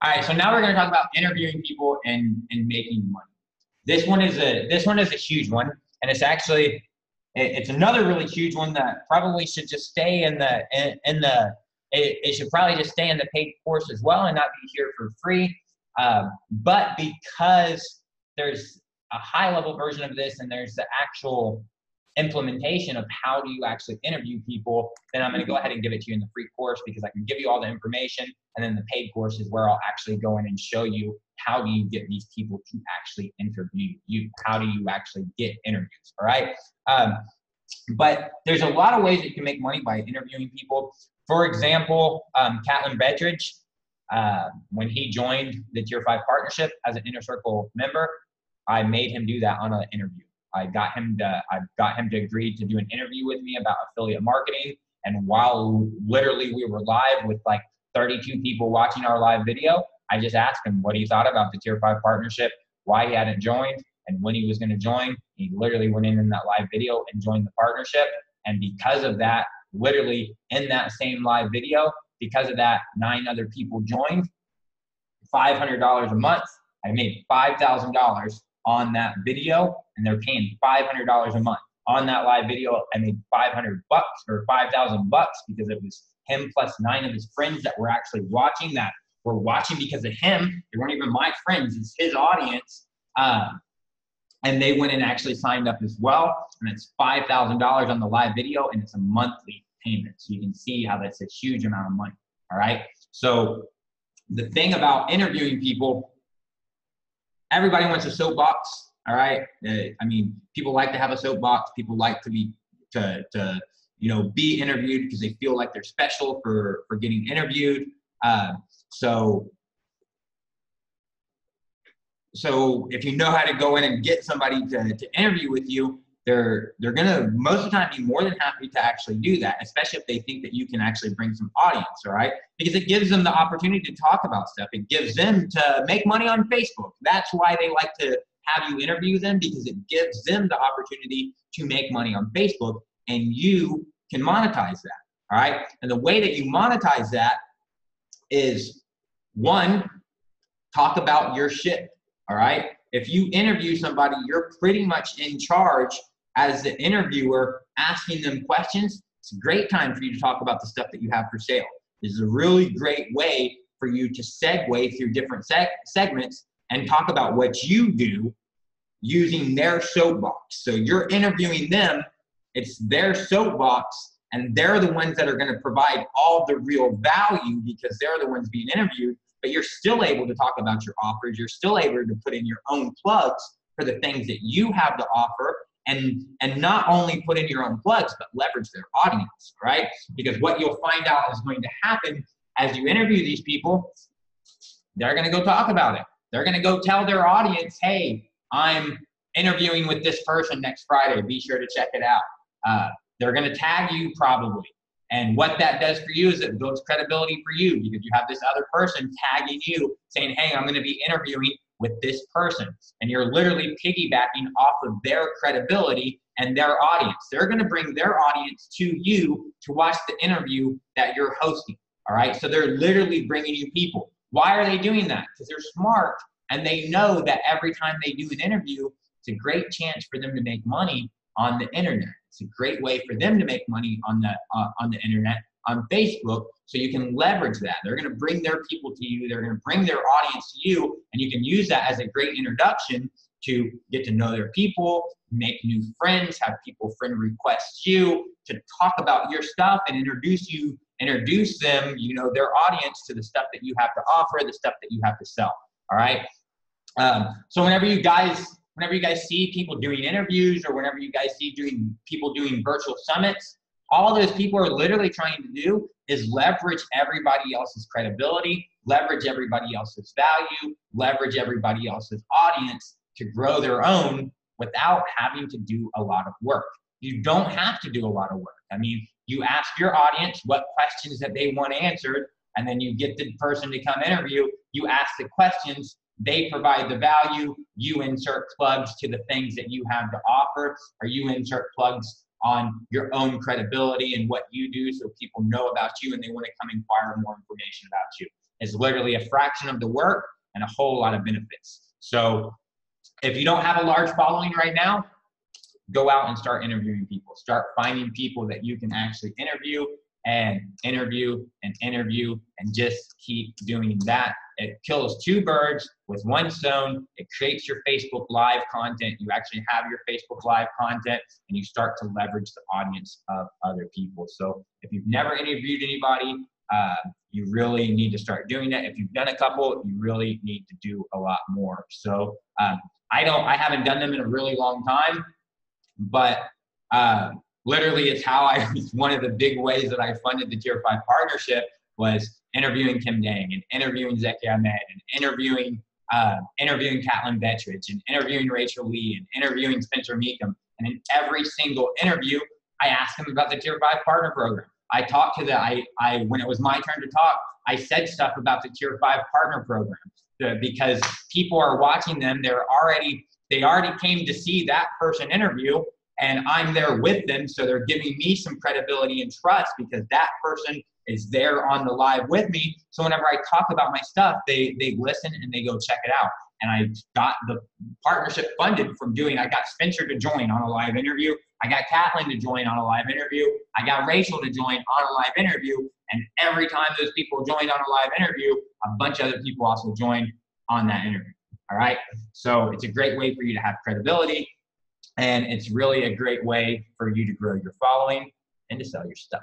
All right, so now we're going to talk about interviewing people and making money. This one is a huge one, and it's another really huge one that probably should just stay it should probably just stay in the paid course as well and not be here for free. But because there's a high level version of this and there's the actual implementation of how do you actually interview people, then I'm going to go ahead and give it to you in the free course because I can give you all the information. And then the paid course is where I'll actually go in and show you how do you get these people to actually interview you? How do you actually get interviews? All right. But there's a lot of ways that you can make money by interviewing people. For example, Catlin Bedridge, when he joined the Tier 5 partnership as an Inner Circle member, I made him do that on an interview. I got him to agree to do an interview with me about affiliate marketing. And while literally we were live with like 32 people watching our live video, I just asked him what he thought about the Tier 5 partnership, why he hadn't joined, and when he was going to join. He literally went in that live video and joined the partnership. And because of that, literally in that same live video, because of that, 9 other people joined, $500 a month. I made $5,000 on that video, and they're paying $500 a month on that live video. I made $500 or $5,000 because it was him plus 9 of his friends that were actually watching, that were watching because of him. They weren't even my friends, it's his audience. And they went and actually signed up as well. And it's $5,000 on the live video, and it's a monthly payment. So you can see how that's a huge amount of money. All right. So the thing about interviewing people, everybody wants a soapbox. All right. I mean, people like to have a soapbox. People like to be interviewed because they feel like they're special for getting interviewed. So if you know how to go in and get somebody to interview with you, they're going to most of the time be more than happy to actually do that, especially if they think that you can actually bring some audience, all right? Because it gives them the opportunity to talk about stuff. It gives them to make money on Facebook. That's why they like to have you interview them, because it gives them the opportunity to make money on Facebook, and you can monetize that, all right? And the way that you monetize that is, one, talk about your shit, all right? If you interview somebody, you're pretty much in charge as the interviewer, asking them questions. It's a great time for you to talk about the stuff that you have for sale. This is a really great way for you to segue through different segments and talk about what you do using their soapbox. So you're interviewing them, it's their soapbox, and they're the ones that are going to provide all the real value because they're the ones being interviewed. But you're still able to talk about your offers. You're still able to put in your own plugs for the things that you have to offer, and not only put in your own plugs, but leverage their audience, right? Because what you'll find out is going to happen as you interview these people, they're going to go talk about it. They're going to go tell their audience, hey, I'm interviewing with this person next Friday. Be sure to check it out. They're going to tag you probably. And what that does for you is it builds credibility for you, because you have this other person tagging you saying, hey, I'm going to be interviewing with this person. And you're literally piggybacking off of their credibility and their audience. They're going to bring their audience to you to watch the interview that you're hosting. All right. So they're literally bringing you people. Why are they doing that? Because they're smart and they know that every time they do an interview, it's a great chance for them to make money on the internet. It's a great way for them to make money on the internet, on Facebook, so you can leverage that. They're going to bring their people to you. They're going to bring their audience to you, and you can use that as a great introduction to get to know their people, make new friends, have people friend request you, to talk about your stuff and introduce them, their audience, to the stuff that you have to offer, the stuff that you have to sell. All right. So whenever you guys see people doing interviews, or whenever you guys see people doing virtual summits, all those people are literally trying to do is leverage everybody else's credibility, leverage everybody else's value, leverage everybody else's audience to grow their own without having to do a lot of work. You don't have to do a lot of work. I mean, you ask your audience what questions that they want answered, and then you get the person to come interview, you ask the questions, they provide the value, you insert plugs to the things that you have to offer, or you insert plugs on your own credibility and what you do, so people know about you and they want to come inquire more information about you. is literally a fraction of the work and a whole lot of benefits. So if you don't have a large following right now, go out and start interviewing people. Start finding people that you can actually interview and interview and interview, and just keep doing that. It kills two birds with one stone. It creates your Facebook Live content. You actually have your Facebook Live content, and you start to leverage the audience of other people. So if you've never interviewed anybody, you really need to start doing that. If you've done a couple, you really need to do a lot more. So I haven't done them in a really long time, but literally it's how one of the big ways that I funded the Tier 5 partnership was interviewing Kim Dang and interviewing Zeki Ahmed and interviewing Caitlin Bettridge and interviewing Rachel Lee and interviewing Spencer Meekum. And in every single interview, I asked them about the Tier 5 partner program. I talked to when it was my turn to talk, I said stuff about the Tier 5 partner program because people are watching them. They already came to see that person interview, and I'm there with them. So they're giving me some credibility and trust because that person is there on the live with me. So whenever I talk about my stuff, they listen and they go check it out. And I got the partnership funded from I got Spencer to join on a live interview. I got Caitlin to join on a live interview. I got Rachel to join on a live interview. And every time those people joined on a live interview, a bunch of other people also joined on that interview. All right. So it's a great way for you to have credibility. And it's really a great way for you to grow your following and to sell your stuff.